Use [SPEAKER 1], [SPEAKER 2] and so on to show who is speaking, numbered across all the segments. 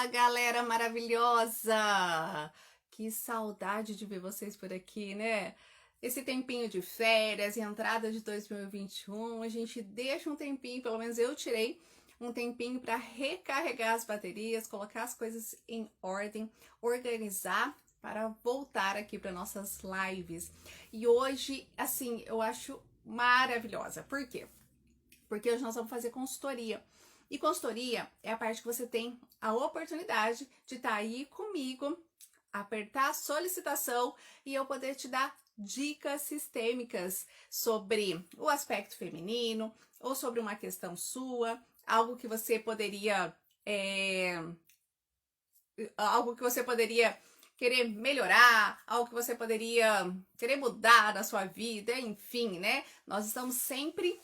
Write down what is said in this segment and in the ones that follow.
[SPEAKER 1] Fala, galera maravilhosa! Que saudade de ver vocês por aqui, né? Esse tempinho de férias, entrada de 2021, a gente deixa um tempinho, pelo menos eu tirei um tempinho para recarregar as baterias, colocar as coisas em ordem, organizar para voltar aqui para nossas lives. E hoje, assim, eu acho maravilhosa. Por quê? Porque hoje nós vamos fazer consultoria. E consultoria é a parte que você tem a oportunidade de estar aí comigo, apertar a solicitação e eu poder te dar dicas sistêmicas sobre o aspecto feminino ou sobre uma questão sua, algo que você poderia algo que você poderia querer melhorar, algo que você poderia querer mudar na sua vida, enfim, né? Nós estamos sempre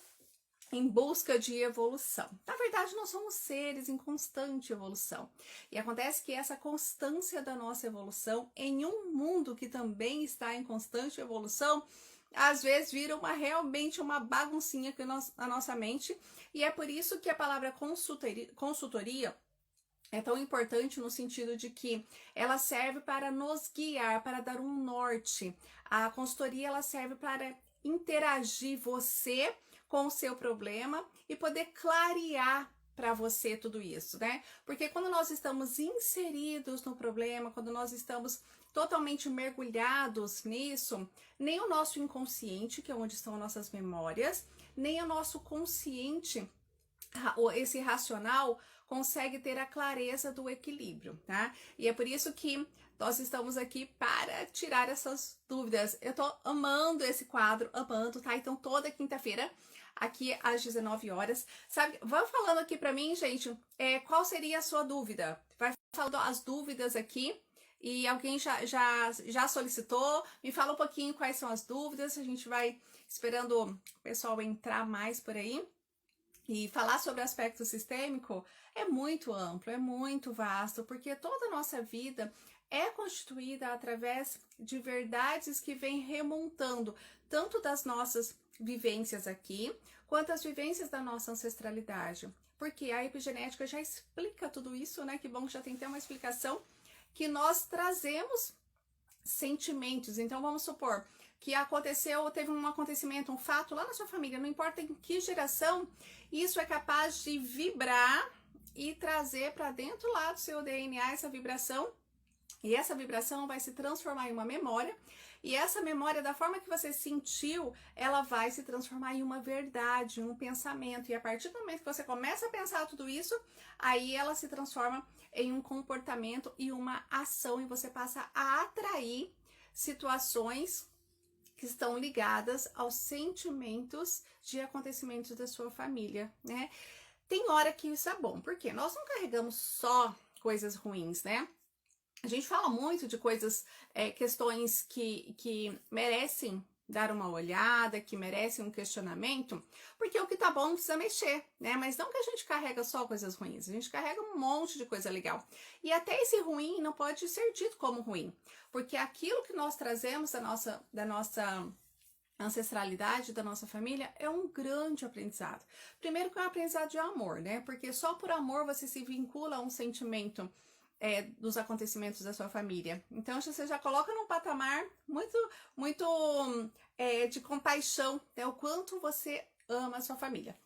[SPEAKER 1] em busca de evolução. Na verdade, nós somos seres em constante evolução. E acontece que essa constância da nossa evolução, em um mundo que também está em constante evolução, às vezes vira realmente uma baguncinha aqui na nossa mente. E é por isso que a palavra consultoria é tão importante no sentido de que ela serve para nos guiar, para dar um norte. A consultoria ela serve para interagir você com o seu problema e poder clarear para você tudo isso, né? Porque quando nós estamos inseridos no problema, quando nós estamos totalmente mergulhados nisso, nem o nosso inconsciente, que é onde estão nossas memórias, nem o nosso consciente, esse racional, consegue ter a clareza do equilíbrio, tá? E é por isso que nós estamos aqui para tirar essas dúvidas. Eu tô amando esse quadro, amando, tá? Então toda quinta-feira, aqui às 19 horas, sabe? Vão falando aqui pra mim, gente, qual seria a sua dúvida? Vai falando as dúvidas aqui. E alguém já solicitou, me fala um pouquinho quais são as dúvidas, a gente vai esperando o pessoal entrar mais por aí. E falar sobre aspecto sistêmico é muito amplo, é muito vasto, porque toda a nossa vida é constituída através de verdades que vêm remontando tanto das nossas vivências aqui, quanto as vivências da nossa ancestralidade. Porque a epigenética já explica tudo isso, né? Que bom que já tem até uma explicação que nós trazemos sentimentos. Então vamos supor que teve um acontecimento, um fato lá na sua família, não importa em que geração, isso é capaz de vibrar e trazer para dentro lá do seu DNA essa vibração, e essa vibração vai se transformar em uma memória, e essa memória, da forma que você sentiu, ela vai se transformar em uma verdade, em um pensamento, e a partir do momento que você começa a pensar tudo isso, aí ela se transforma em um comportamento e uma ação, e você passa a atrair situações que estão ligadas aos sentimentos de acontecimentos da sua família, né? Tem hora que isso é bom, porque nós não carregamos só coisas ruins, né? A gente fala muito de coisas, questões que merecem dar uma olhada, que merecem um questionamento, porque o que tá bom não precisa mexer, né? Mas não que a gente carrega só coisas ruins, a gente carrega um monte de coisa legal. E até esse ruim não pode ser dito como ruim, porque aquilo que nós trazemos da nossa ancestralidade, da nossa família, é um grande aprendizado. Primeiro que é um aprendizado de amor, né? Porque só por amor você se vincula a um sentimento dos acontecimentos da sua família. Então você já coloca num patamar muito de compaixão, né? O quanto você ama a sua família.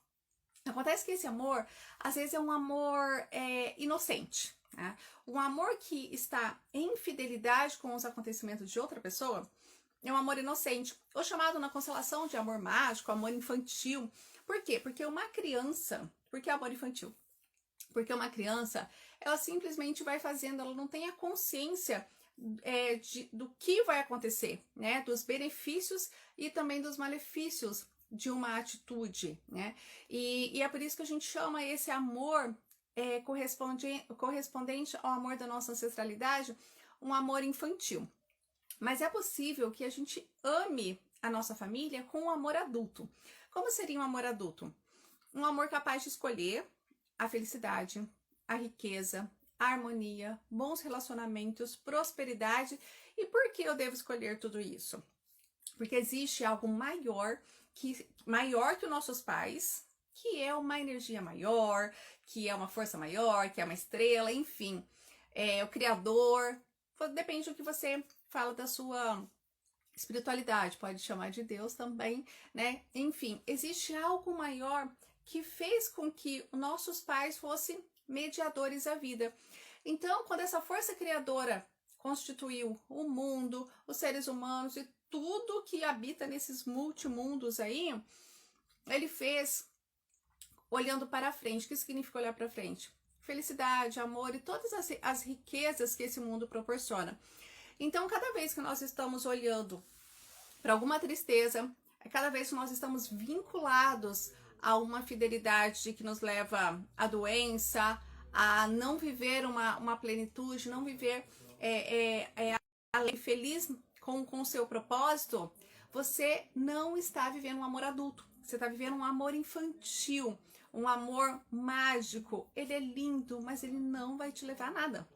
[SPEAKER 1] Acontece que esse amor, às vezes, é um amor inocente, né? Um amor que está em fidelidade com os acontecimentos de outra pessoa é um amor inocente, ou chamado na constelação de amor mágico, amor infantil. Por quê? Porque uma criança, por que amor infantil? Porque uma criança, ela simplesmente vai fazendo, ela não tem a consciência do que vai acontecer, né? Dos benefícios e também dos malefícios de uma atitude, né? E é por isso que a gente chama esse amor correspondente ao amor da nossa ancestralidade, um amor infantil. Mas é possível que a gente ame a nossa família com um amor adulto. Como seria um amor adulto? Um amor capaz de escolher a felicidade, a riqueza, a harmonia, bons relacionamentos, prosperidade. E por que eu devo escolher tudo isso? Porque existe algo maior que os nossos pais, que é uma energia maior, que é uma força maior, que é uma estrela, enfim, é o Criador. Depende do que você fala da sua espiritualidade, pode chamar de Deus também, né? Enfim, existe algo maior que fez com que nossos pais fossem mediadores da vida. Então, quando essa força criadora constituiu o mundo, os seres humanos e tudo que habita nesses multimundos aí, ele fez olhando para frente. O que significa olhar para frente? Felicidade, amor e todas as riquezas que esse mundo proporciona. Então, cada vez que nós estamos olhando para alguma tristeza, cada vez que nós estamos vinculados a uma fidelidade que nos leva à doença, a não viver uma plenitude, não viver feliz com o seu propósito, você não está vivendo um amor adulto, você está vivendo um amor infantil, um amor mágico. Ele é lindo, mas ele não vai te levar a nada.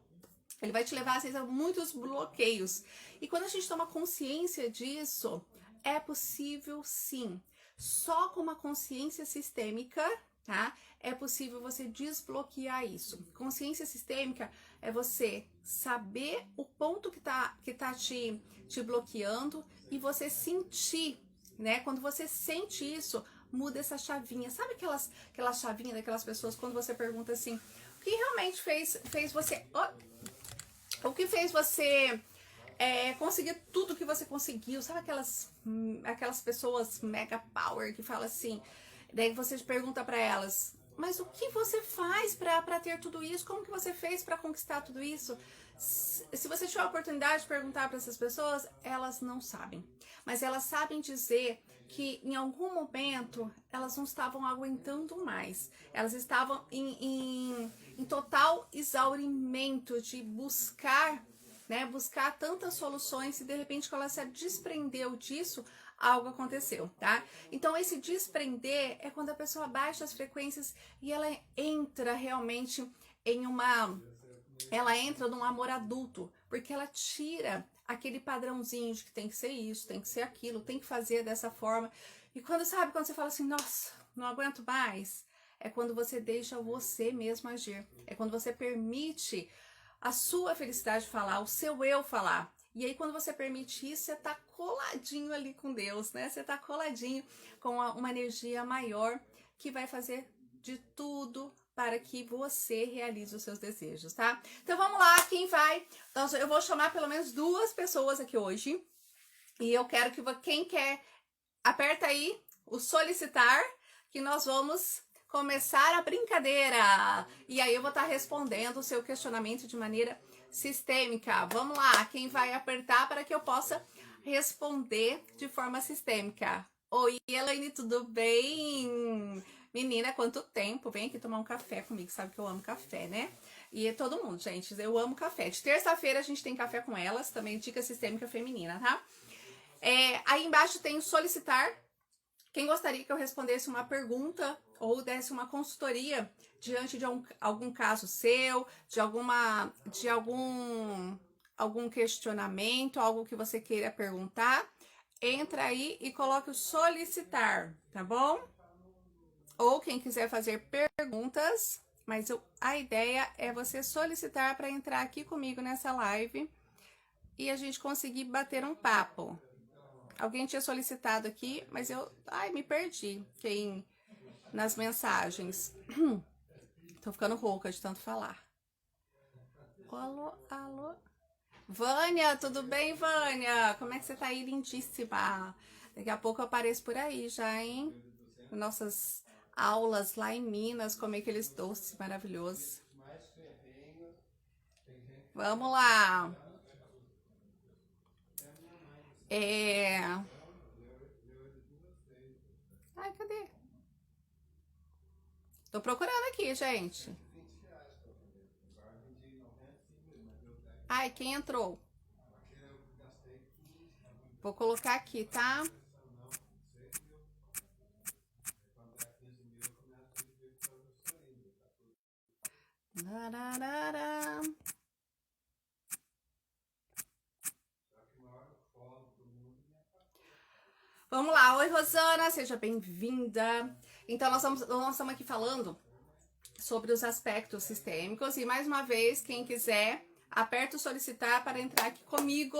[SPEAKER 1] Ele vai te levar, às vezes, a muitos bloqueios. E quando a gente toma consciência disso, é possível sim. Só com uma consciência sistêmica, tá? É possível você desbloquear isso. Consciência sistêmica é você saber o ponto que tá te bloqueando e você sentir, né? Quando você sente isso, muda essa chavinha. Sabe aquela chavinha daquelas pessoas quando você pergunta assim, o que realmente fez você... O que fez você conseguir tudo que você conseguiu? Sabe aquelas pessoas mega power que falam assim, daí você pergunta para elas, mas o que você faz para ter tudo isso? Como que você fez para conquistar tudo isso? Se você tiver a oportunidade de perguntar para essas pessoas, elas não sabem. Mas elas sabem dizer que em algum momento elas não estavam aguentando mais. Elas estavam em total exaurimento de buscar, né? Buscar tantas soluções e de repente quando ela se desprendeu disso, algo aconteceu, tá? Então esse desprender é quando a pessoa baixa as frequências e ela entra realmente ela entra num amor adulto, porque ela tira aquele padrãozinho de que tem que ser isso, tem que ser aquilo, tem que fazer dessa forma. E quando você fala assim, nossa, não aguento mais, é quando você deixa você mesmo agir. É quando você permite a sua felicidade falar, o seu eu falar. E aí quando você permite isso, você tá coladinho ali com Deus, né? Você tá coladinho com uma energia maior que vai fazer de tudo para que você realize os seus desejos, tá? Então vamos lá, quem vai? Então, eu vou chamar pelo menos 2 pessoas aqui hoje. E eu quero que quem quer, aperta aí o solicitar, que nós vamos começar a brincadeira. E aí eu vou estar respondendo o seu questionamento de maneira sistêmica. Vamos lá, quem vai apertar para que eu possa responder de forma sistêmica? Oi, Elaine, tudo bem? Menina, quanto tempo? Vem aqui tomar um café comigo, sabe que eu amo café, né? E todo mundo, gente, eu amo café. De terça-feira a gente tem café com elas, também dica sistêmica feminina, tá? Aí embaixo tem o solicitar. Quem gostaria que eu respondesse uma pergunta ou desse uma consultoria diante de algum caso seu, de algum questionamento, algo que você queira perguntar, entra aí e coloque o solicitar, tá bom? Ou quem quiser fazer perguntas, mas a ideia é você solicitar para entrar aqui comigo nessa live e a gente conseguir bater um papo. Alguém tinha solicitado aqui, mas me perdi nas mensagens. Tô ficando rouca de tanto falar. Alô, alô. Vânia, tudo bem, Vânia? Como é que você tá aí, lindíssima? Daqui a pouco eu apareço por aí já, hein? Nossas aulas lá em Minas, comer aqueles doces maravilhosos. Vamos lá. Ai, cadê? Tô procurando aqui, gente. Ai, quem entrou? Vou colocar aqui, tá? Lararara. Vamos lá, oi Rosana, seja bem-vinda. Então, nós estamos aqui falando sobre os aspectos sistêmicos. E, mais uma vez, quem quiser, aperta o solicitar para entrar aqui comigo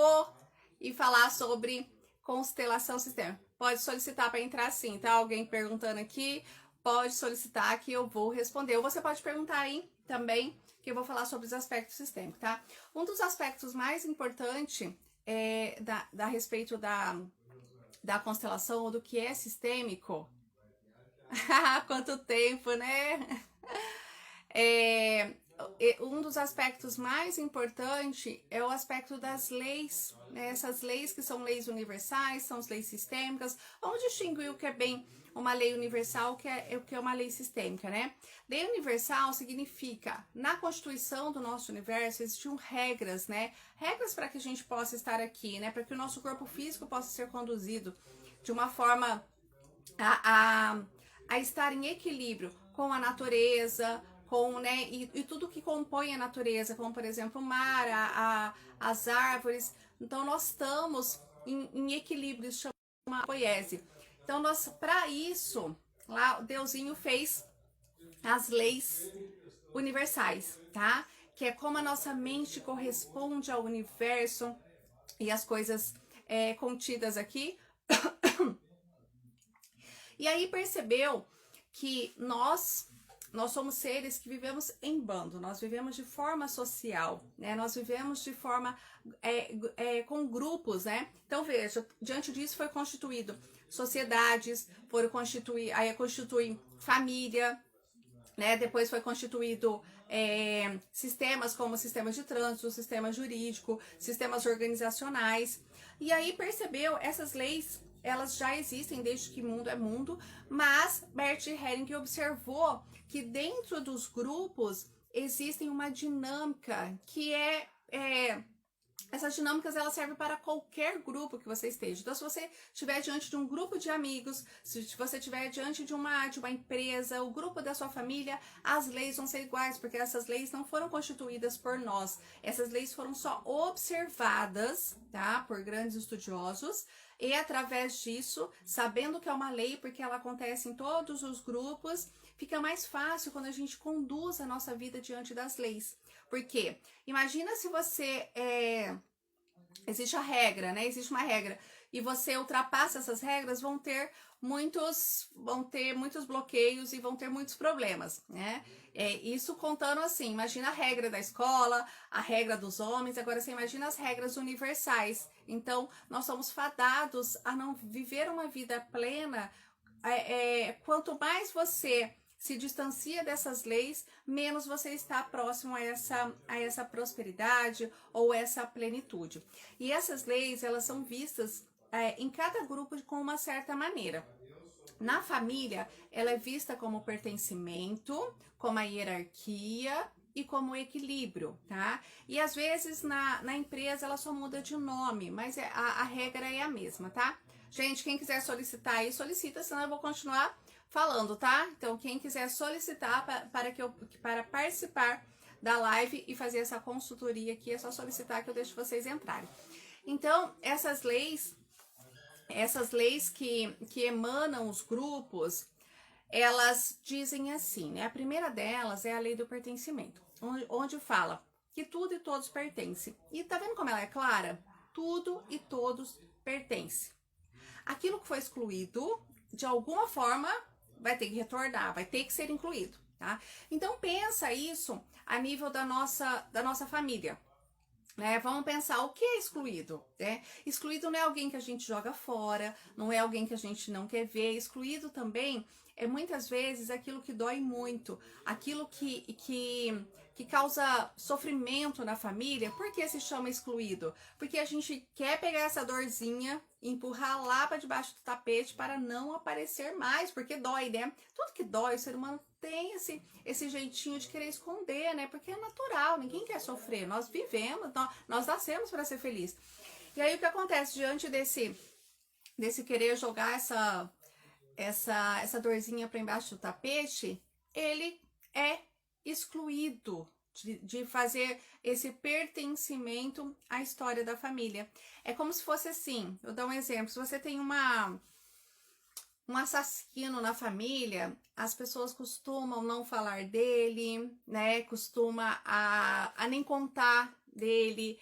[SPEAKER 1] e falar sobre constelação sistêmica. Pode solicitar para entrar sim, tá? Alguém perguntando aqui, pode solicitar que eu vou responder. Ou você pode perguntar aí também, que eu vou falar sobre os aspectos sistêmicos, tá? Um dos aspectos mais importantes a respeito da constelação ou do que é sistêmico. Quanto tempo, né? Um dos aspectos mais importantes é o aspecto das leis, né? Essas leis que são leis universais, são as leis sistêmicas. Vamos distinguir o que é bem uma lei universal, o que é uma lei sistêmica, né? Lei universal significa, na constituição do nosso universo, existiam regras, né? Regras para que a gente possa estar aqui, né? Para que o nosso corpo físico possa ser conduzido de uma forma a estar em equilíbrio com a natureza, com, né, e tudo que compõe a natureza, como por exemplo o mar, as árvores. Então nós estamos em equilíbrio, isso chama poiese. Então para isso, lá o Deusinho fez as leis universais, tá? Que é como a nossa mente corresponde ao universo e as coisas contidas aqui. E aí percebeu que nós somos seres que vivemos em bando, nós vivemos de forma social, né? Nós vivemos de forma com grupos, né? Então veja, diante disso foi constituído sociedades, aí constitui família, né? Depois foi constituído sistemas como sistemas de trânsito, sistema jurídico, sistemas organizacionais. E aí percebeu, essas leis elas já existem desde que mundo é mundo, mas Bert Helling observou que dentro dos grupos existem uma dinâmica que essas dinâmicas elas servem para qualquer grupo que você esteja. Então, se você estiver diante de um grupo de amigos, se você estiver diante de uma empresa, o grupo da sua família, as leis vão ser iguais, porque essas leis não foram constituídas por nós. Essas leis foram só observadas, tá, por grandes estudiosos. E através disso, sabendo que é uma lei, porque ela acontece em todos os grupos, fica mais fácil quando a gente conduz a nossa vida diante das leis. Por quê? Imagina se você existe a regra, né? Existe uma regra e você ultrapassa essas regras, vão ter muitos bloqueios e vão ter muitos problemas, né? Isso contando assim, imagina a regra da escola, a regra dos homens, agora você imagina as regras universais. Então, nós somos fadados a não viver uma vida plena. Quanto mais você se distancia dessas leis, menos você está próximo a essa prosperidade ou essa plenitude. E essas leis, elas são vistas em cada grupo com uma certa maneira. Na família, ela é vista como pertencimento, como a hierarquia e como equilíbrio, tá? E às vezes na empresa ela só muda de nome, mas a regra é a mesma, tá? Gente, quem quiser solicitar aí, solicita, senão eu vou continuar falando, tá? Então, quem quiser solicitar para participar da live e fazer essa consultoria aqui, é só solicitar que eu deixo vocês entrarem. Então, essas leis que emanam os grupos, elas dizem assim, né? A primeira delas é a lei do pertencimento, onde fala que tudo e todos pertencem. E tá vendo como ela é clara? Tudo e todos pertencem. Aquilo que foi excluído, de alguma forma, vai ter que retornar, vai ter que ser incluído, tá? Então pensa isso a nível da nossa família, né? Vamos pensar o que é excluído, né? Excluído não é alguém que a gente joga fora, não é alguém que a gente não quer ver. Excluído também é muitas vezes aquilo que dói muito, aquilo que causa sofrimento na família. Por que se chama excluído? Porque a gente quer pegar essa dorzinha e empurrar lá para debaixo do tapete para não aparecer mais, porque dói, né? Tudo que dói, o ser humano tem esse jeitinho de querer esconder, né? Porque é natural, ninguém quer sofrer. Nós vivemos, nós nascemos para ser feliz. E aí o que acontece diante desse querer jogar essa dorzinha para embaixo do tapete? Ele é excluído de fazer esse pertencimento à história da família. É como se fosse assim, eu dou um exemplo, se você tem um assassino na família, as pessoas costumam não falar dele, né? Costuma a nem contar dele,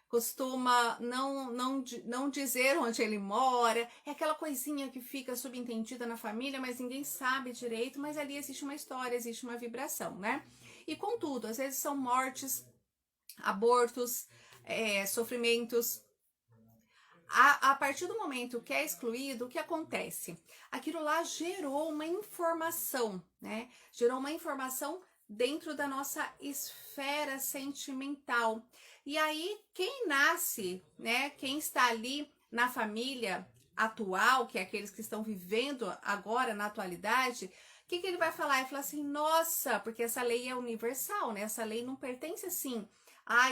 [SPEAKER 1] costuma não dizer onde ele mora. É aquela coisinha que fica subentendida na família, mas ninguém sabe direito, mas ali existe uma história, existe uma vibração, né? E contudo, às vezes são mortes, abortos, sofrimentos. A partir do momento que é excluído, o que acontece? Aquilo lá gerou uma informação, né? Gerou uma informação dentro da nossa esfera sentimental. E aí, quem nasce, né? Quem está ali na família atual, que é aqueles que estão vivendo agora na atualidade, o que ele vai falar? Ele fala assim, nossa, porque essa lei é universal, né? Essa lei não pertence assim.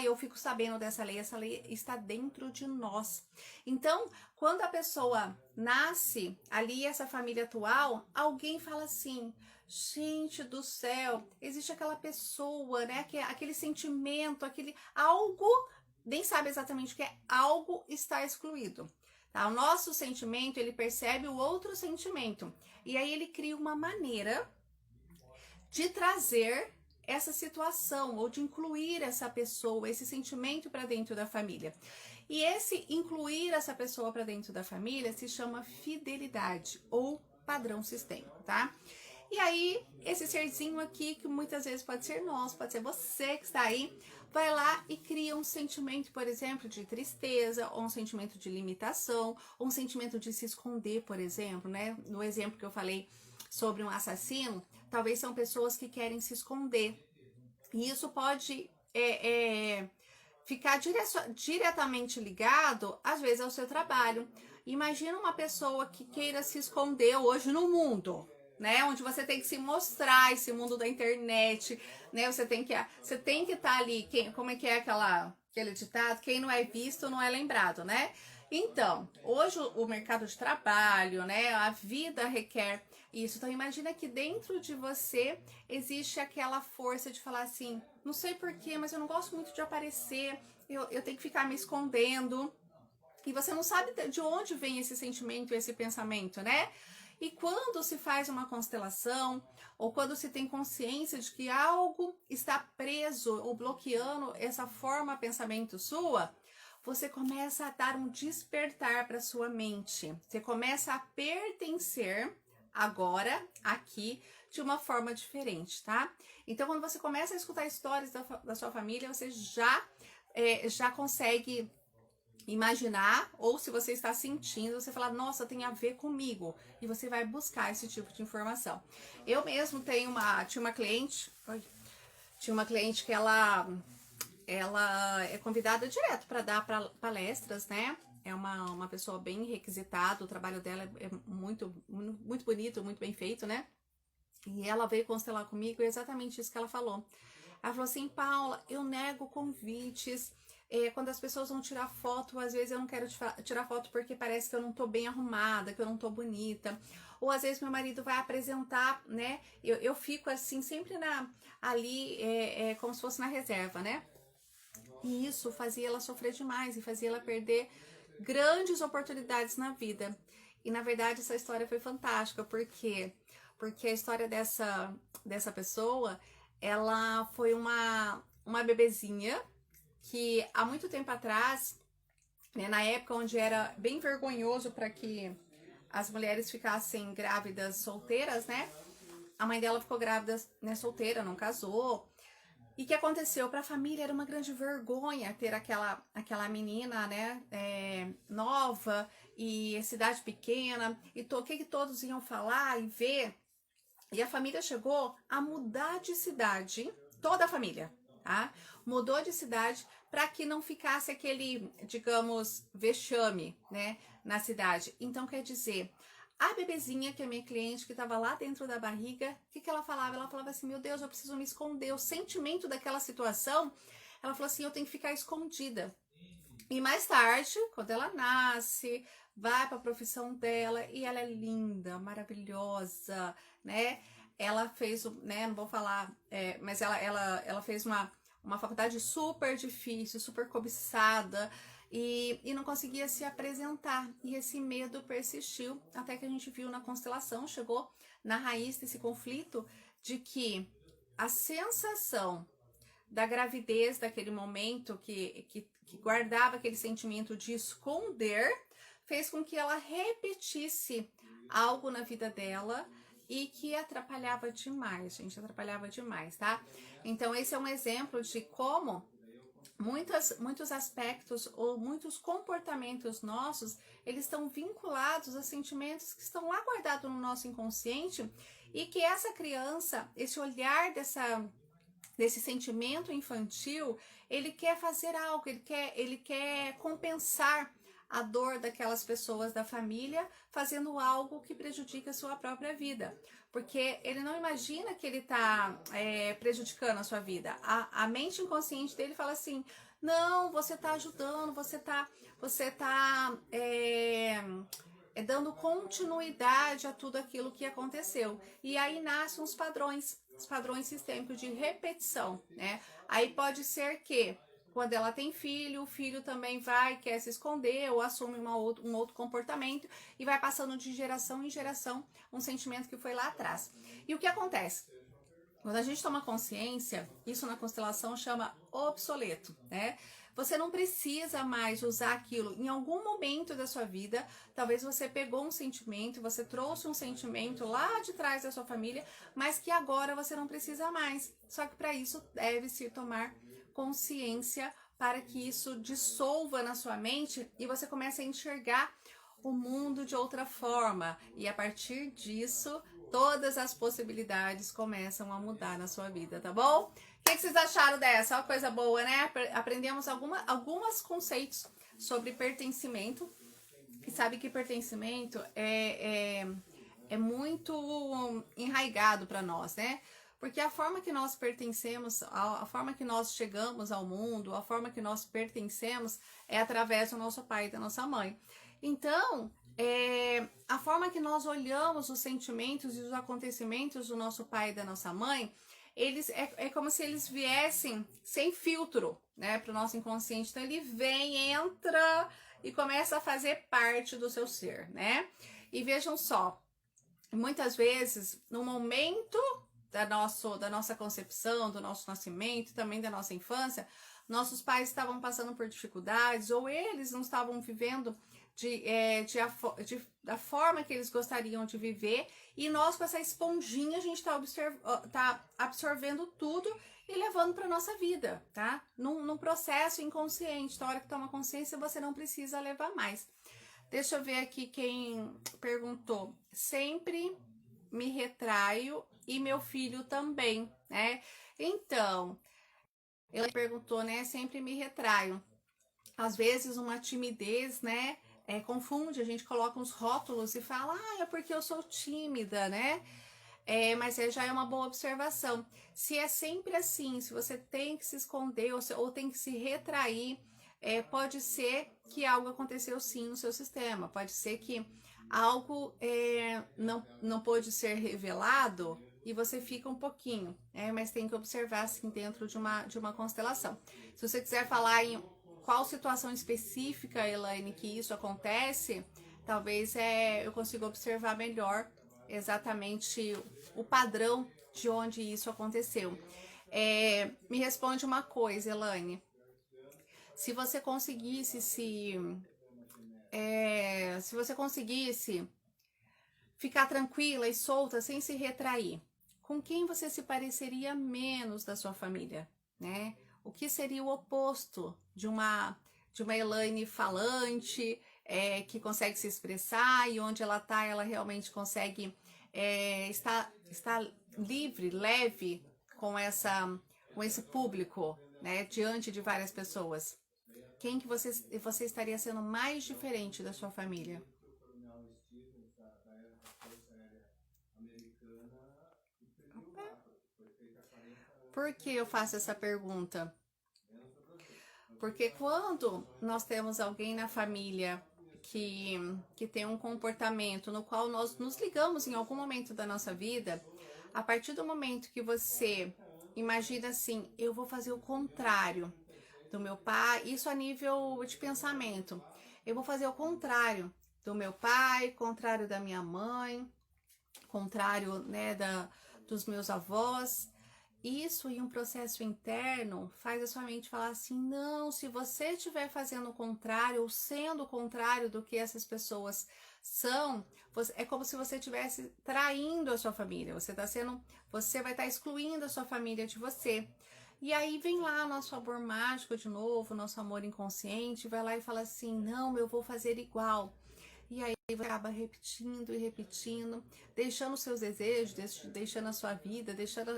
[SPEAKER 1] Eu fico sabendo dessa lei, essa lei está dentro de nós. Então, quando a pessoa nasce ali, essa família atual, alguém fala assim, gente do céu, existe aquela pessoa, né? Aquele sentimento, aquele algo, nem sabe exatamente o que é, algo está excluído. Tá? O nosso sentimento, ele percebe o outro sentimento. E aí ele cria uma maneira de trazer essa situação ou de incluir essa pessoa, esse sentimento para dentro da família. E esse incluir essa pessoa para dentro da família se chama fidelidade ou padrão sistêmico, tá? E aí, esse serzinho aqui, que muitas vezes pode ser nós, pode ser você que está aí, vai lá e cria um sentimento, por exemplo, de tristeza, ou um sentimento de limitação, ou um sentimento de se esconder, por exemplo, né? No exemplo que eu falei sobre um assassino, talvez são pessoas que querem se esconder. E isso pode ficar diretamente ligado, às vezes, ao seu trabalho. Imagina uma pessoa que queira se esconder hoje no mundo, né? Onde você tem que se mostrar, esse mundo da internet, né? Você tem que estar ali. Como é que é aquele ditado? Quem não é visto não é lembrado, né? Então, hoje o mercado de trabalho, né? A vida requer isso. Então, imagina que dentro de você existe aquela força de falar assim, não sei porquê, mas eu não gosto muito de aparecer, eu tenho que ficar me escondendo. E você não sabe de onde vem esse sentimento, esse pensamento, né? E quando se faz uma constelação, ou quando se tem consciência de que algo está preso ou bloqueando essa forma pensamento sua, você começa a dar um despertar para sua mente. Você começa a pertencer agora, aqui, de uma forma diferente, tá? Então, quando você começa a escutar histórias da sua família, você já consegue imaginar, ou se você está sentindo, você fala, nossa, tem a ver comigo, e você vai buscar esse tipo de informação. Eu mesmo tinha uma cliente que ela é convidada direto para dar palestras, né? É uma pessoa bem requisitada, o trabalho dela é muito, muito bonito, muito bem feito, né? E ela veio constelar comigo, exatamente isso que ela falou. Ela falou assim, Paula, eu nego convites, quando as pessoas vão tirar foto, às vezes eu não quero tirar foto porque parece que eu não tô bem arrumada, que eu não tô bonita. Ou às vezes meu marido vai apresentar, né? Eu fico assim, sempre ali, como se fosse na reserva, né? E isso fazia ela sofrer demais e fazia ela perder grandes oportunidades na vida. E na verdade essa história foi fantástica, porque a história dessa pessoa, ela foi uma bebezinha que há muito tempo atrás, né, na época onde era bem vergonhoso para que as mulheres ficassem grávidas solteiras, né? A mãe dela ficou grávida, né, solteira, não casou. E o que aconteceu? Para a família era uma grande vergonha ter aquela menina, né, nova e cidade pequena, e o que todos iam falar e ver. E a família chegou a mudar de cidade, toda a família, tá? Mudou de cidade para que não ficasse aquele, digamos, vexame, né, na cidade. Então, quer dizer, a bebezinha, que é minha cliente, que estava lá dentro da barriga, o que ela falava? Ela falava assim, meu Deus, eu preciso me esconder. O sentimento daquela situação, ela falou assim, eu tenho que ficar escondida. E mais tarde, quando ela nasce, vai para a profissão dela e ela é linda, maravilhosa, né? Ela fez, né? Não vou falar, mas ela fez uma faculdade super difícil, super cobiçada. e não conseguia se apresentar. E esse medo persistiu até que a gente viu na constelação, chegou na raiz desse conflito, de que a sensação da gravidez daquele momento, que guardava aquele sentimento de esconder, fez com que ela repetisse algo na vida dela e que atrapalhava demais, gente, atrapalhava demais, tá? Então esse é um exemplo de como muitos aspectos ou muitos comportamentos nossos, eles estão vinculados a sentimentos que estão lá guardados no nosso inconsciente, e que essa criança, esse olhar desse sentimento infantil, ele quer fazer algo, ele quer compensar a dor daquelas pessoas da família, fazendo algo que prejudica a sua própria vida. Porque ele não imagina que ele está prejudicando a sua vida. A mente inconsciente dele fala assim, não, você está ajudando, você tá dando continuidade a tudo aquilo que aconteceu. E aí nascem os padrões sistêmicos de repetição, né? Aí pode ser que quando ela tem filho, o filho também quer se esconder ou assume um outro comportamento e vai passando de geração em geração um sentimento que foi lá atrás. E o que acontece? Quando a gente toma consciência, isso na constelação chama obsoleto, né? Você não precisa mais usar aquilo. Em algum momento da sua vida, talvez você pegou um sentimento, você trouxe um sentimento lá de trás da sua família, mas que agora você não precisa mais. Só que para isso deve-se tomar consciência, para que isso dissolva na sua mente e você comece a enxergar o mundo de outra forma. E a partir disso, todas as possibilidades começam a mudar na sua vida, tá bom? O que vocês acharam dessa? Uma coisa boa, né? Aprendemos alguns conceitos sobre pertencimento. E sabe que pertencimento é muito enraizado para nós, né? Porque a forma que nós pertencemos, a forma que nós chegamos ao mundo, a forma que nós pertencemos é através do nosso pai e da nossa mãe. Então, a forma que nós olhamos os sentimentos e os acontecimentos do nosso pai e da nossa mãe, é como se eles viessem sem filtro, né, para o nosso inconsciente. Então ele vem, entra e começa a fazer parte do seu ser, né? E vejam só, muitas vezes, no momento da nossa concepção, do nosso nascimento, também da nossa infância, nossos pais estavam passando por dificuldades, ou eles não estavam vivendo da forma que eles gostariam de viver, e nós, com essa esponjinha, a gente tá absorvendo tudo e levando para nossa vida, tá? Num processo inconsciente. Na hora que toma consciência, você não precisa levar mais. Deixa eu ver aqui quem perguntou. Sempre me retraio e meu filho também, né? Então, ela perguntou, né? Sempre me retraio. Às vezes uma timidez, né? Confunde, a gente coloca uns rótulos e fala, é porque eu sou tímida, né? Mas já é uma boa observação. Se é sempre assim, se você tem que se esconder ou tem que se retrair, pode ser que algo aconteceu sim no seu sistema, pode ser que algo não pôde ser revelado e você fica um pouquinho, mas tem que observar assim dentro de uma constelação. Se você quiser falar em qual situação específica, Elaine, que isso acontece, talvez eu consiga observar melhor exatamente o padrão de onde isso aconteceu. Me responde uma coisa, Elaine. Se você conseguisse se você conseguisse ficar tranquila e solta, sem se retrair, com quem você se pareceria menos da sua família, né? O que seria o oposto de uma Elaine falante, que consegue se expressar, e onde ela realmente consegue estar livre, leve com esse público, né, diante de várias pessoas. Quem que você estaria sendo mais diferente da sua família? Por que eu faço essa pergunta? Porque quando nós temos alguém na família que tem um comportamento no qual nós nos ligamos em algum momento da nossa vida, a partir do momento que você imagina assim, eu vou fazer o contrário, do meu pai, isso a nível de pensamento. Eu vou fazer o contrário do meu pai, contrário da minha mãe, contrário, né, dos meus avós. Isso em um processo interno faz a sua mente falar assim, não, se você estiver fazendo o contrário ou sendo o contrário do que essas pessoas são, é como se você estivesse traindo a sua família, você vai estar excluindo a sua família de você. E aí vem lá o nosso amor mágico de novo, nosso amor inconsciente, vai lá e fala assim, não, eu vou fazer igual. E aí você acaba repetindo e repetindo, deixando os seus desejos, deixando a sua vida, deixando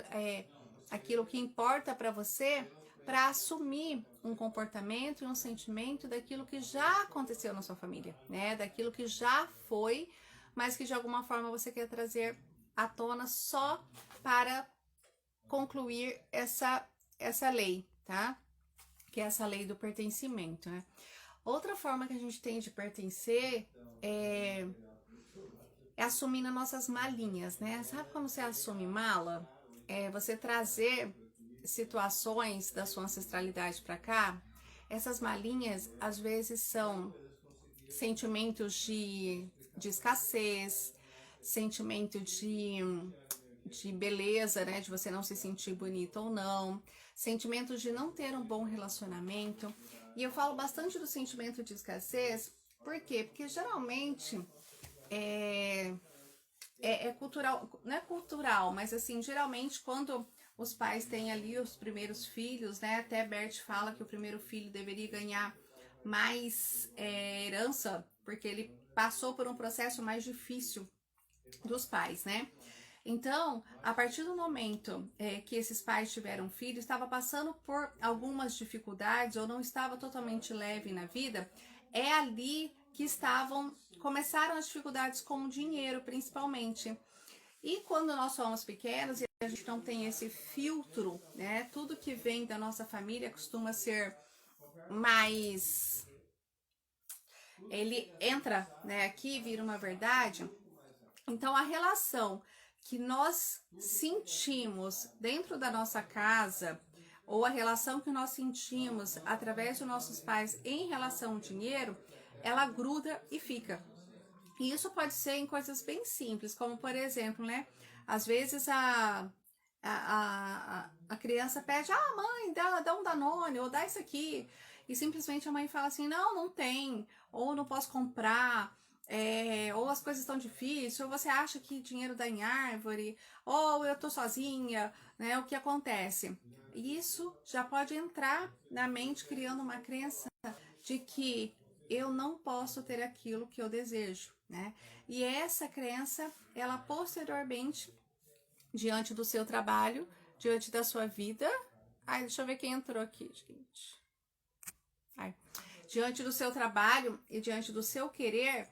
[SPEAKER 1] aquilo que importa para você, para assumir um comportamento e um sentimento daquilo que já aconteceu na sua família, né? Daquilo que já foi, mas que de alguma forma você quer trazer à tona só para concluir essa lei, tá? Que é essa lei do pertencimento, né? Outra forma que a gente tem de pertencer é assumindo as nossas malinhas, né? Sabe como você assume mala? É você trazer situações da sua ancestralidade para cá. Essas malinhas às vezes são sentimentos de escassez, sentimento de beleza, né? De você não se sentir bonita ou não, sentimento de não ter um bom relacionamento. E eu falo bastante do sentimento de escassez, por quê? Porque geralmente é cultural, não é cultural, mas assim, geralmente quando os pais têm ali os primeiros filhos, né? Até Bert fala que o primeiro filho deveria ganhar mais herança, porque ele passou por um processo mais difícil dos pais, né? Então, a partir do momento que esses pais tiveram filhos, estava passando por algumas dificuldades ou não estava totalmente leve na vida, é ali que começaram as dificuldades com o dinheiro, principalmente. E quando nós somos pequenos e a gente não tem esse filtro, né? Tudo que vem da nossa família costuma ser mais... Ele entra, né, aqui, vira uma verdade. Então, a relação que nós sentimos dentro da nossa casa, ou a relação que nós sentimos através dos nossos pais em relação ao dinheiro, ela gruda e fica. E isso pode ser em coisas bem simples, como por exemplo, né? Às vezes a criança pede, mãe, dá um Danone, ou dá isso aqui. E simplesmente a mãe fala assim, não tem, ou não posso comprar, ou as coisas estão difíceis, ou você acha que dinheiro dá em árvore, ou eu tô sozinha, né? O que acontece? Isso já pode entrar na mente criando uma crença de que eu não posso ter aquilo que eu desejo, né? E essa crença, ela posteriormente, diante do seu trabalho, diante da sua vida... Ai, deixa eu ver quem entrou aqui, gente. Diante do seu trabalho e diante do seu querer,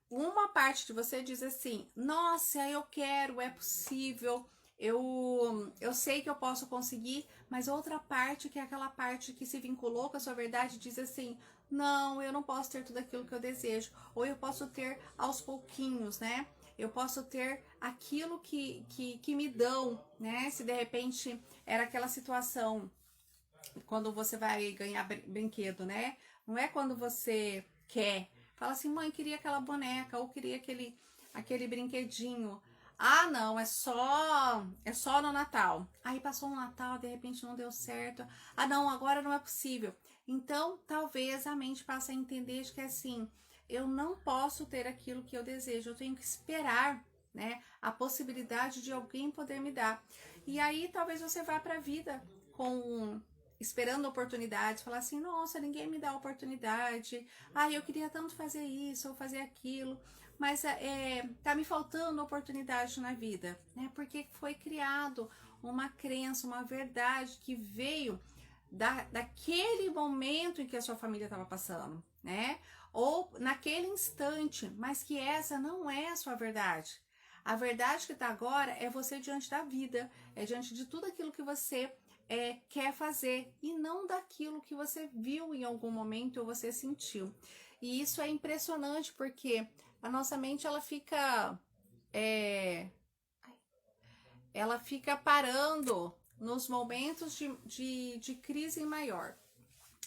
[SPEAKER 1] uma parte de você diz assim, nossa, eu quero, é possível, eu sei que eu posso conseguir, mas outra parte, que é aquela parte que se vinculou com a sua verdade, diz assim, não, eu não posso ter tudo aquilo que eu desejo, ou eu posso ter aos pouquinhos, né? Eu posso ter aquilo que me dão, né? Se de repente era aquela situação, quando você vai ganhar brinquedo, né? Não é quando você quer. Fala assim, mãe, queria aquela boneca, ou queria aquele brinquedinho. Ah, não, é só no Natal. Aí passou o Natal, de repente não deu certo. Ah, não, agora não é possível. Então, talvez a mente passe a entender que assim, eu não posso ter aquilo que eu desejo, eu tenho que esperar, né, a possibilidade de alguém poder me dar. E aí, talvez você vá para a vida esperando oportunidades, falar assim, nossa, ninguém me dá oportunidade, eu queria tanto fazer isso ou fazer aquilo, mas tá me faltando oportunidade na vida, né? Porque foi criado uma crença, uma verdade que veio daquele momento em que a sua família estava passando, né? Ou naquele instante, mas que essa não é a sua verdade. A verdade que está agora é você diante da vida, é diante de tudo aquilo que você quer fazer e não daquilo que você viu em algum momento ou você sentiu. E isso é impressionante porque a nossa mente ela fica parando nos momentos de crise maior.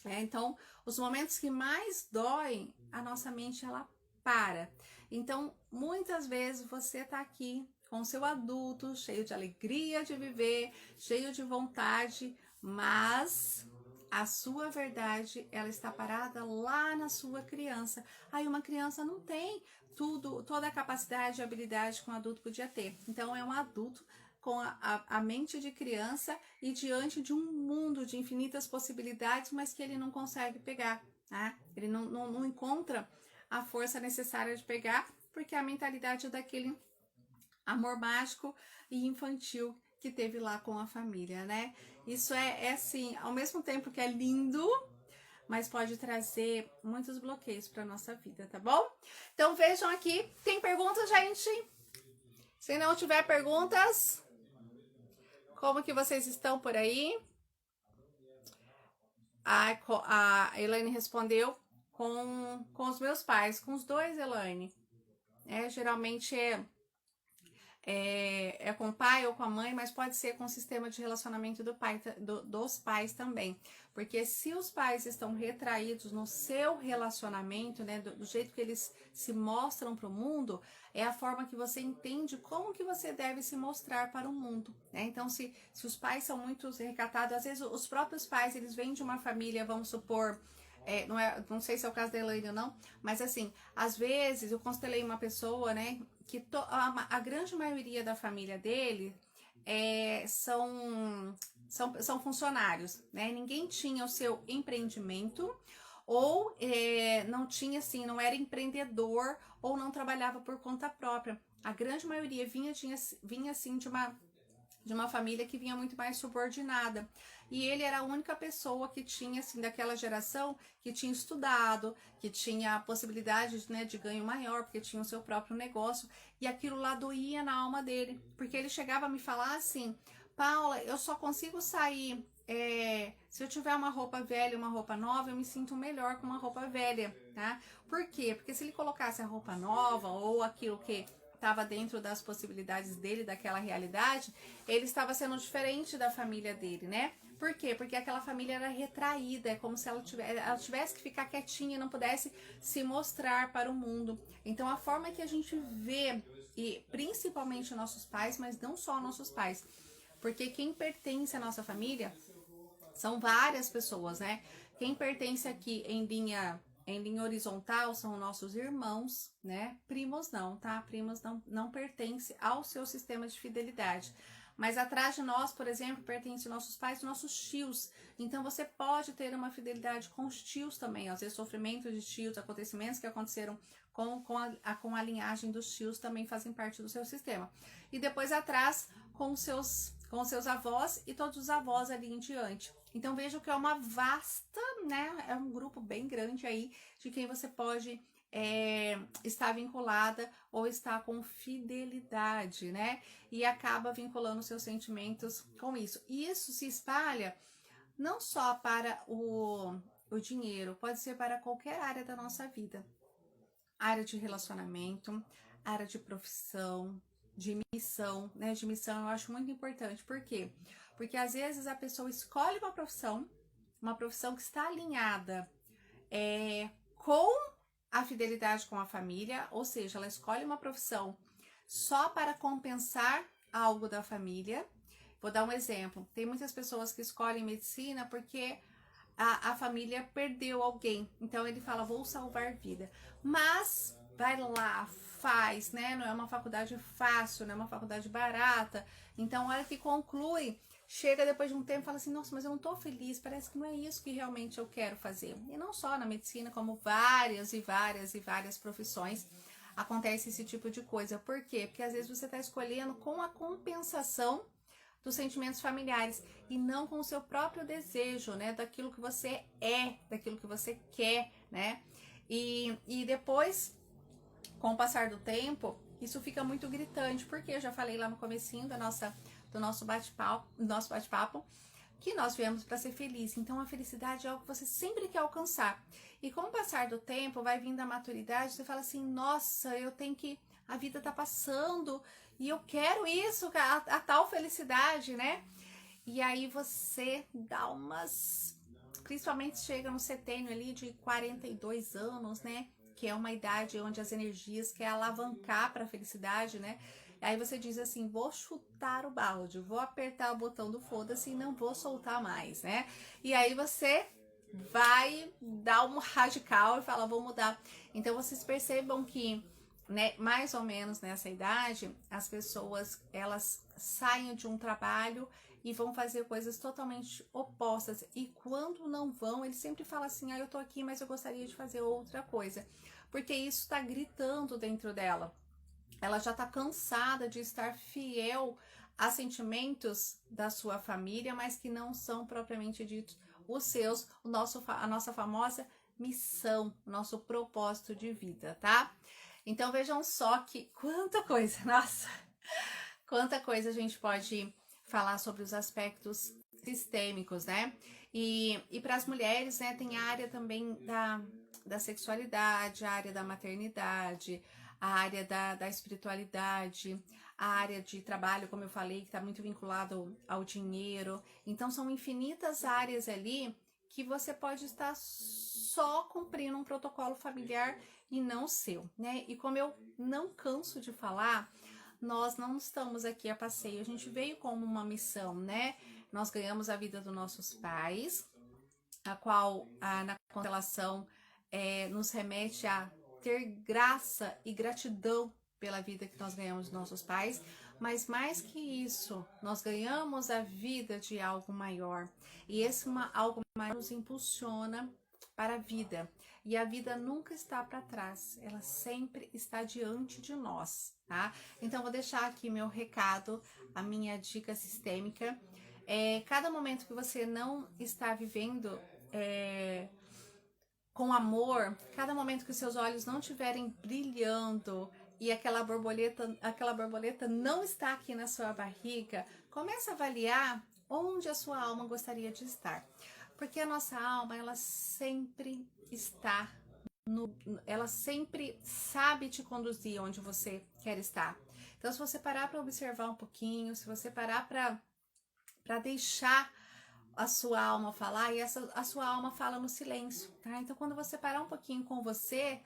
[SPEAKER 1] Então, os momentos que mais doem, a nossa mente ela para. Então, muitas vezes você tá aqui com seu adulto, cheio de alegria de viver, cheio de vontade, mas a sua verdade, ela está parada lá na sua criança. Aí uma criança não tem toda a capacidade e habilidade que um adulto podia ter. Então é um adulto com a mente de criança e diante de um mundo de infinitas possibilidades, mas que ele não consegue pegar, né? Ele não encontra a força necessária de pegar, porque a mentalidade é daquele amor mágico e infantil que teve lá com a família, né? Isso é assim, ao mesmo tempo que é lindo, mas pode trazer muitos bloqueios para nossa vida, tá bom? Então vejam aqui, tem perguntas, gente? Se não tiver perguntas, como que vocês estão por aí? A Elaine respondeu com os meus pais, com os dois, Elaine. Geralmente é com o pai ou com a mãe, mas pode ser com o sistema de relacionamento dos pais também. Porque se os pais estão retraídos no seu relacionamento, né, do jeito que eles se mostram para o mundo, é a forma que você entende como que você deve se mostrar para o mundo, né? Então, se os pais são muito recatados, às vezes os próprios pais, eles vêm de uma família, vamos supor, não sei se é o caso da Elaine ou não, mas assim, às vezes eu constelei uma pessoa, né, que a grande maioria da família dele são funcionários, né? Ninguém tinha o seu empreendimento ou não tinha assim, não era empreendedor ou não trabalhava por conta própria. A grande maioria vinha assim de uma família que vinha muito mais subordinada. E ele era a única pessoa que tinha, assim, daquela geração, que tinha estudado, que tinha a possibilidade, né, de ganho maior, porque tinha o seu próprio negócio. E aquilo lá doía na alma dele. Porque ele chegava a me falar assim, Paula, eu só consigo sair se eu tiver uma roupa velha, uma roupa nova, eu me sinto melhor com uma roupa velha, tá? Por quê? Porque se ele colocasse a roupa nova ou aquilo que estava dentro das possibilidades dele, daquela realidade, ele estava sendo diferente da família dele, né? Por quê? Porque aquela família era retraída, é como se ela tivesse que ficar quietinha e não pudesse se mostrar para o mundo. Então, a forma que a gente vê, e principalmente nossos pais, mas não só nossos pais, porque quem pertence à nossa família são várias pessoas, né? Quem pertence aqui em linha horizontal são nossos irmãos, né? Primos não, tá? Primos não pertence ao seu sistema de fidelidade. Mas atrás de nós, por exemplo, pertence nossos pais, nossos tios. Então você pode ter uma fidelidade com os tios também. Às vezes, sofrimento de tios, acontecimentos que aconteceram com a linhagem dos tios também fazem parte do seu sistema. E depois atrás, com os seus avós e todos os avós ali em diante. Então vejo que é uma vasta, né? É um grupo bem grande aí de quem você pode estar vinculada ou estar com fidelidade, né? E acaba vinculando seus sentimentos com isso. E isso se espalha não só para o dinheiro, pode ser para qualquer área da nossa vida. Área de relacionamento, área de profissão, de missão, né? De missão eu acho muito importante. Por quê? Porque às vezes a pessoa escolhe uma profissão que está alinhada com a fidelidade com a família, ou seja, ela escolhe uma profissão só para compensar algo da família. Vou dar um exemplo. Tem muitas pessoas que escolhem medicina porque a família perdeu alguém. Então ele fala, vou salvar vida. Mas vai lá, faz, né? Não é uma faculdade fácil, não é uma faculdade barata. Então, a hora que conclui, chega depois de um tempo e fala assim, nossa, mas eu não tô feliz, parece que não é isso que realmente eu quero fazer. E não só na medicina, como várias e várias e várias profissões acontece esse tipo de coisa. Por quê? Porque às vezes você está escolhendo com a compensação dos sentimentos familiares e não com o seu próprio desejo, né? Daquilo que você daquilo que você quer, né? E depois, com o passar do tempo, isso fica muito gritante, porque eu já falei lá no comecinho do nosso bate-papo, que nós viemos para ser feliz. Então, a felicidade é algo que você sempre quer alcançar. E com o passar do tempo, vai vindo a maturidade, você fala assim, nossa, a vida tá passando e eu quero isso, a tal felicidade, né? E aí você dá umas principalmente chega no setênio ali de 42 anos, né? Que é uma idade onde as energias quer alavancar para a felicidade, né? Aí você diz assim, vou chutar o balde, vou apertar o botão do foda-se e não vou soltar mais, né? E aí você vai dar um radical e fala, vou mudar. Então vocês percebam que, né, mais ou menos nessa idade, as pessoas, elas saem de um trabalho e vão fazer coisas totalmente opostas. E quando não vão, eles sempre falam assim, eu tô aqui, mas eu gostaria de fazer outra coisa. Porque isso tá gritando dentro dela. Ela já tá cansada de estar fiel a sentimentos da sua família, mas que não são propriamente ditos os seus, a nossa famosa missão, o nosso propósito de vida, tá? Então vejam só que quanta coisa, nossa, quanta coisa a gente pode falar sobre os aspectos sistêmicos, né? E para as mulheres, né, tem a área também da sexualidade, a área da maternidade, a área da espiritualidade, a área de trabalho, como eu falei, que está muito vinculado ao dinheiro. Então, são infinitas áreas ali que você pode estar só cumprindo um protocolo familiar e não seu, né? E como eu não canso de falar, nós não estamos aqui a passeio, a gente veio como uma missão, né? Nós ganhamos a vida dos nossos pais, a qual na constelação nos remete a ter graça e gratidão pela vida que nós ganhamos dos nossos pais, mas mais que isso, nós ganhamos a vida de algo maior, e esse algo maior nos impulsiona para a vida, e a vida nunca está para trás, ela sempre está diante de nós, tá? Então vou deixar aqui meu recado, a minha dica sistêmica. Cada momento que você não está vivendo com amor, cada momento que seus olhos não estiverem brilhando e aquela borboleta não está aqui na sua barriga, comece a avaliar onde a sua alma gostaria de estar. Porque a nossa alma, ela sempre está ela sempre sabe te conduzir onde você quer estar. Então, se você parar para observar um pouquinho, se você parar para deixar a sua alma falar, e a sua alma fala no silêncio, tá? Então, quando você parar um pouquinho com você,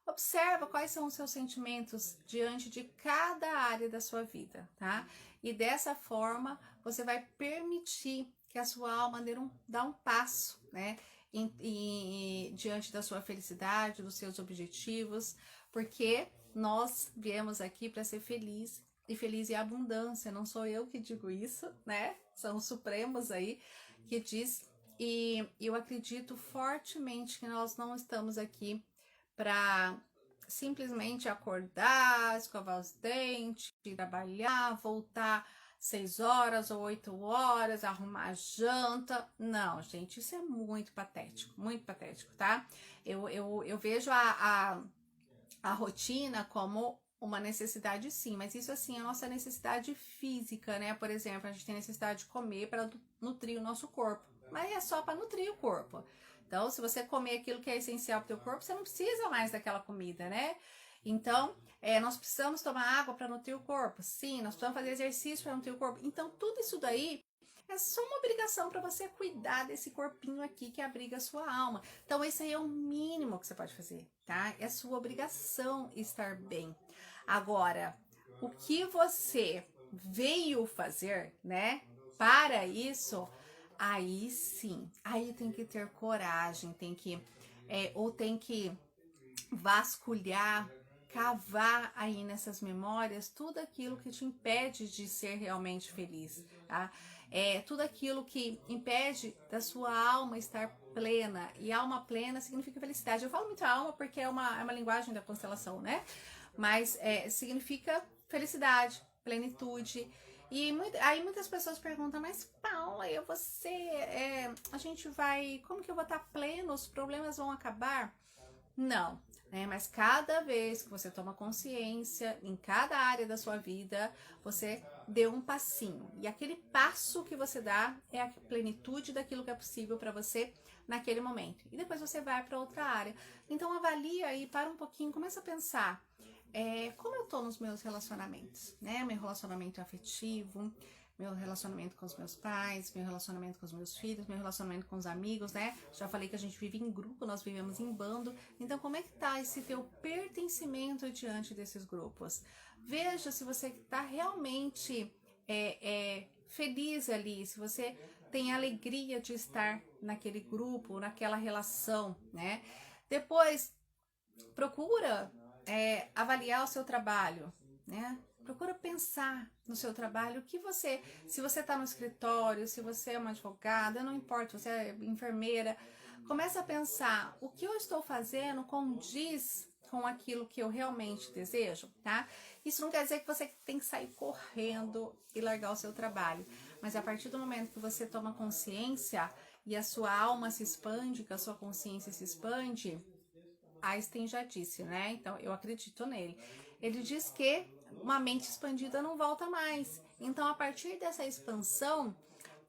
[SPEAKER 1] observa quais são os seus sentimentos diante de cada área da sua vida, tá? E dessa forma, você vai permitir que a sua alma dê um passo, né? Diante da sua felicidade, dos seus objetivos, porque nós viemos aqui para ser feliz, e feliz em abundância, não sou eu que digo isso, né? São os supremos aí que diz, e eu acredito fortemente que nós não estamos aqui para simplesmente acordar, escovar os dentes, trabalhar, voltar 6 horas ou 8 horas, arrumar a janta. Não, gente, isso é muito patético, tá? Eu vejo a rotina como uma necessidade, sim, mas isso assim é a nossa necessidade física, né? Por exemplo, a gente tem necessidade de comer para nutrir o nosso corpo, mas é só para nutrir o corpo. Então, se você comer aquilo que é essencial para o teu corpo, você não precisa mais daquela comida, né? Então, nós precisamos tomar água para nutrir o corpo. Sim, nós precisamos fazer exercício para nutrir o corpo. Então, tudo isso daí é só uma obrigação para você cuidar desse corpinho aqui que abriga a sua alma. Então, esse aí é o mínimo que você pode fazer, tá? É sua obrigação estar bem. Agora, o que você veio fazer, né? Para isso, aí sim, aí tem que ter coragem, tem que vasculhar, cavar aí nessas memórias tudo aquilo que te impede de ser realmente feliz, tá? Tudo aquilo que impede da sua alma estar plena, e alma plena significa felicidade. Eu falo muito alma porque é uma linguagem da constelação, né? Mas significa felicidade, plenitude. E aí muitas pessoas perguntam, mas Paula, a gente vai, como que eu vou estar pleno? Os problemas vão acabar? Não, né? Mas cada vez que você toma consciência em cada área da sua vida, você deu um passinho. E aquele passo que você dá é a plenitude daquilo que é possível para você naquele momento. E depois você vai para outra área. Então avalia aí, para um pouquinho, começa a pensar. Como eu tô nos meus relacionamentos, né? Meu relacionamento afetivo, meu relacionamento com os meus pais, meu relacionamento com os meus filhos, meu relacionamento com os amigos, né? Já falei que a gente vive em grupo, nós vivemos em bando. Então, como é que tá esse teu pertencimento diante desses grupos? Veja se você está realmente feliz ali, se você tem alegria de estar naquele grupo, naquela relação, né? Depois, procura avaliar o seu trabalho, né? Procura pensar no seu trabalho, o que você, se você está no escritório, se você é uma advogada, não importa, você é enfermeira, começa a pensar, o que eu estou fazendo condiz com aquilo que eu realmente desejo, tá? Isso não quer dizer que você tem que sair correndo e largar o seu trabalho, mas a partir do momento que você toma consciência e a sua alma se expande, que a sua consciência se expande, Einstein já disse, né? Então eu acredito nele. Ele diz que uma mente expandida não volta mais. Então, a partir dessa expansão,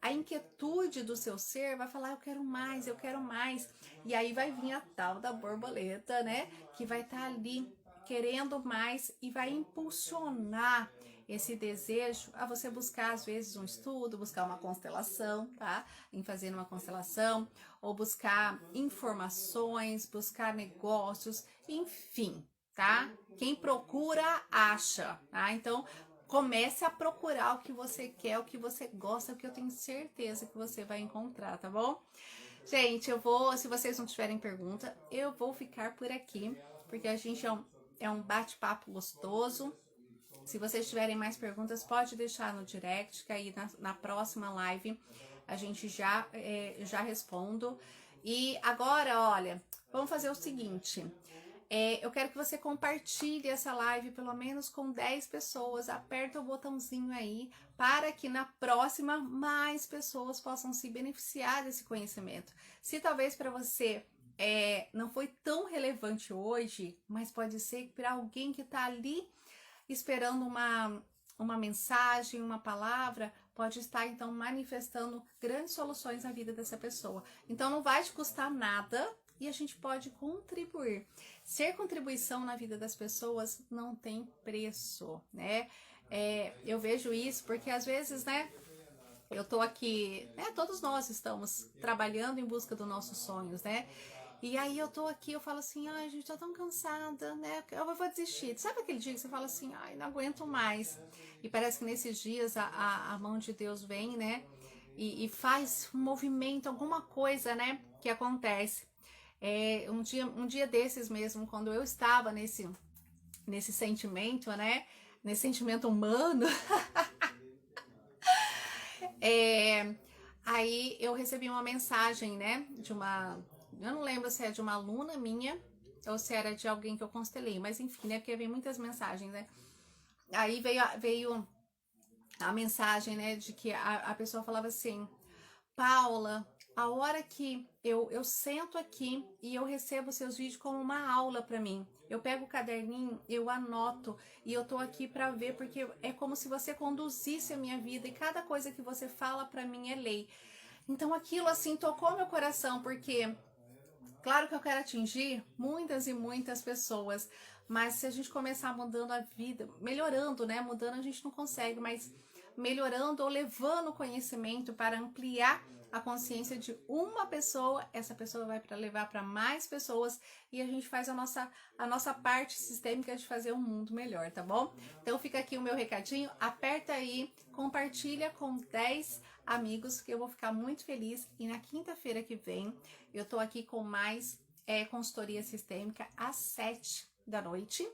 [SPEAKER 1] a inquietude do seu ser vai falar: eu quero mais, eu quero mais. E aí vai vir a tal da borboleta, né? Que vai estar ali querendo mais e vai impulsionar esse desejo a você buscar, às vezes, um estudo, buscar uma constelação, tá? Em fazer uma constelação, ou buscar informações, buscar negócios, enfim, tá? Quem procura, acha, tá? Então, comece a procurar o que você quer, o que você gosta, que eu tenho certeza que você vai encontrar, tá bom? Gente, se vocês não tiverem pergunta, eu vou ficar por aqui, porque a gente é um bate-papo gostoso. Se vocês tiverem mais perguntas, pode deixar no direct, que aí na próxima live a gente já respondo. E agora, olha, vamos fazer o seguinte. Eu quero que você compartilhe essa live pelo menos com 10 pessoas. Aperta o botãozinho aí para que na próxima mais pessoas possam se beneficiar desse conhecimento. Se talvez para você não foi tão relevante hoje, mas pode ser para alguém que está ali esperando uma mensagem, uma palavra, pode estar então manifestando grandes soluções na vida dessa pessoa. Então não vai te custar nada e a gente pode contribuir. Ser contribuição na vida das pessoas não tem preço, né? Eu vejo isso porque às vezes, né? Eu tô aqui, né? Todos nós estamos trabalhando em busca dos nossos sonhos, né? E aí eu tô aqui, eu falo assim, ai, gente, tô tão cansada, né? Eu vou desistir. Sabe aquele dia que você fala assim, ai, não aguento mais. E parece que nesses dias a mão de Deus vem, né? E faz um movimento, alguma coisa, né? Que acontece. Um dia desses mesmo, quando eu estava nesse sentimento, né? Nesse sentimento humano, É, aí eu recebi uma mensagem, né, eu não lembro se é de uma aluna minha ou se era de alguém que eu constelei, mas enfim, né, porque vem muitas mensagens, né. Aí veio a mensagem, né, de que a pessoa falava assim: Paula, a hora que eu sento aqui e eu recebo seus vídeos como uma aula para mim. Eu pego o caderninho, eu anoto e eu tô aqui para ver porque é como se você conduzisse a minha vida e cada coisa que você fala para mim é lei. Então aquilo assim tocou meu coração porque claro que eu quero atingir muitas e muitas pessoas, mas se a gente começar mudando a vida, melhorando, né? Mudando a gente não consegue, mas melhorando ou levando o conhecimento para ampliar a consciência de uma pessoa, essa pessoa vai para levar para mais pessoas e a gente faz a nossa parte sistêmica de fazer um mundo melhor, tá bom? Então fica aqui o meu recadinho, aperta aí, compartilha com 10 amigos que eu vou ficar muito feliz e na quinta-feira que vem eu tô aqui com mais consultoria sistêmica às 7 da noite.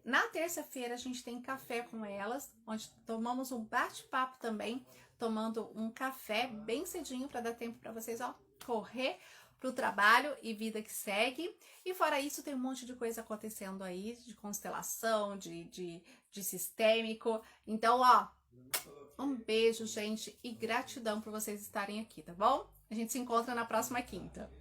[SPEAKER 1] Na terça-feira a gente tem café com elas, onde tomamos um bate-papo também, tomando um café bem cedinho para dar tempo para vocês correr pro trabalho e vida que segue. E fora isso, tem um monte de coisa acontecendo aí, de constelação, de sistêmico. Então, um beijo, gente, e gratidão por vocês estarem aqui, tá bom? A gente se encontra na próxima quinta.